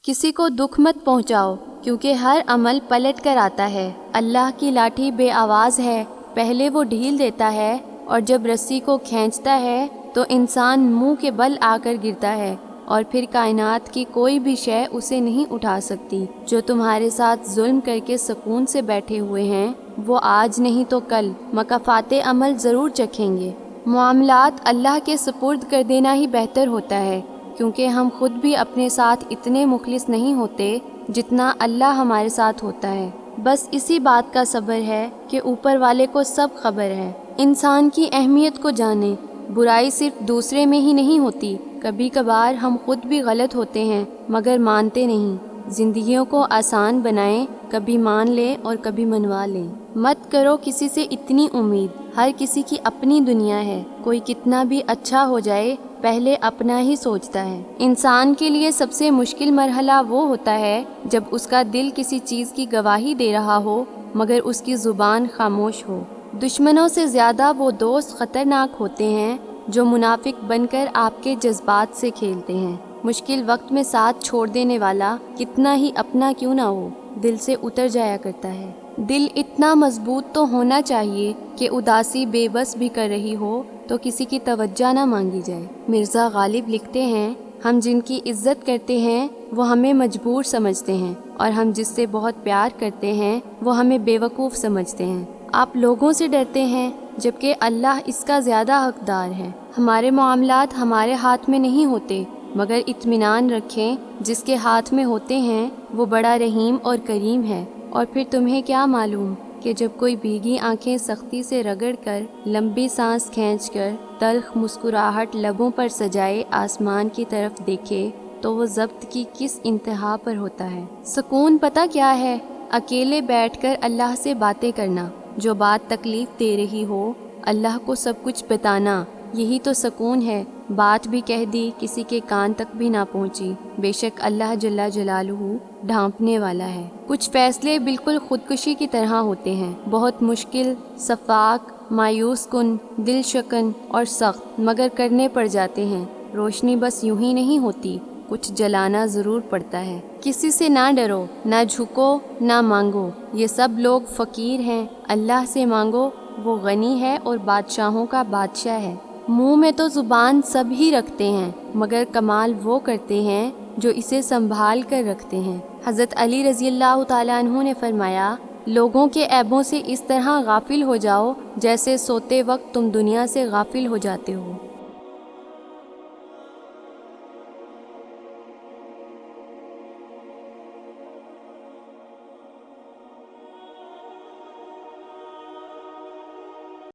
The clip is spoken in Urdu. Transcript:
کسی کو دکھ مت پہنچاؤ کیونکہ ہر عمل پلٹ کر آتا ہے۔ اللہ کی لاٹھی بے آواز ہے، پہلے وہ ڈھیل دیتا ہے اور جب رسی کو کھینچتا ہے تو انسان منہ کے بل آ کر گرتا ہے اور پھر کائنات کی کوئی بھی شے اسے نہیں اٹھا سکتی۔ جو تمہارے ساتھ ظلم کر کے سکون سے بیٹھے ہوئے ہیں وہ آج نہیں تو کل مکافات عمل ضرور چکھیں گے۔ معاملات اللہ کے سپرد کر دینا ہی بہتر ہوتا ہے، کیونکہ ہم خود بھی اپنے ساتھ اتنے مخلص نہیں ہوتے جتنا اللہ ہمارے ساتھ ہوتا ہے۔ بس اسی بات کا صبر ہے کہ اوپر والے کو سب خبر ہے۔ انسان کی اہمیت کو جانیں، برائی صرف دوسرے میں ہی نہیں ہوتی، کبھی کبھار ہم خود بھی غلط ہوتے ہیں مگر مانتے نہیں۔ زندگیوں کو آسان بنائیں، کبھی مان لیں اور کبھی منوا لیں۔ مت کرو کسی سے اتنی امید، ہر کسی کی اپنی دنیا ہے، کوئی کتنا بھی اچھا ہو جائے پہلے اپنا ہی سوچتا ہے۔ انسان کے لیے سب سے مشکل مرحلہ وہ ہوتا ہے جب اس کا دل کسی چیز کی گواہی دے رہا ہو مگر اس کی زبان خاموش ہو۔ دشمنوں سے زیادہ وہ دوست خطرناک ہوتے ہیں جو منافق بن کر آپ کے جذبات سے کھیلتے ہیں۔ مشکل وقت میں ساتھ چھوڑ دینے والا کتنا ہی اپنا کیوں نہ ہو، دل سے اتر جایا کرتا ہے۔ دل اتنا مضبوط تو ہونا چاہیے کہ اداسی بے بس بھی کر رہی ہو تو کسی کی توجہ نہ مانگی جائے۔ مرزا غالب لکھتے ہیں، ہم جن کی عزت کرتے ہیں وہ ہمیں مجبور سمجھتے ہیں اور ہم جس سے بہت پیار کرتے ہیں وہ ہمیں بیوقوف سمجھتے ہیں۔ آپ لوگوں سے ڈرتے ہیں جبکہ اللہ اس کا زیادہ حقدار ہے۔ ہمارے معاملات ہمارے ہاتھ میں نہیں ہوتے، مگر اطمینان رکھیں جس کے ہاتھ میں ہوتے ہیں وہ بڑا رحیم اور کریم ہے۔ اور پھر تمہیں کیا معلوم کہ جب کوئی بھیگی آنکھیں سختی سے رگڑ کر، لمبی سانس کھینچ کر، تلخ مسکراہٹ لبوں پر سجائے آسمان کی طرف دیکھے تو وہ ضبط کی کس انتہا پر ہوتا ہے۔ سکون پتہ کیا ہے؟ اکیلے بیٹھ کر اللہ سے باتیں کرنا، جو بات تکلیف دے رہی ہو اللہ کو سب کچھ بتانا، یہی تو سکون ہے۔ بات بھی کہہ دی، کسی کے کان تک بھی نہ پہنچی، بے شک اللہ جل جلالہ ڈھانپنے والا ہے۔ کچھ فیصلے بالکل خودکشی کی طرح ہوتے ہیں، بہت مشکل، شفاق، مایوس کن، دل شکن اور سخت، مگر کرنے پڑ جاتے ہیں۔ روشنی بس یوں ہی نہیں ہوتی، کچھ جلانا ضرور پڑتا ہے۔ کسی سے نہ ڈرو، نہ جھکو، نہ مانگو، یہ سب لوگ فقیر ہیں، اللہ سے مانگو، وہ غنی ہے اور بادشاہوں کا بادشاہ ہے۔ منہ میں تو زبان سب ہی رکھتے ہیں مگر کمال وہ کرتے ہیں جو اسے سنبھال کر رکھتے ہیں۔ حضرت علی رضی اللہ تعالیٰ عنہ نے فرمایا، لوگوں کے عیبوں سے اس طرح غافل ہو جاؤ جیسے سوتے وقت تم دنیا سے غافل ہو جاتے ہو۔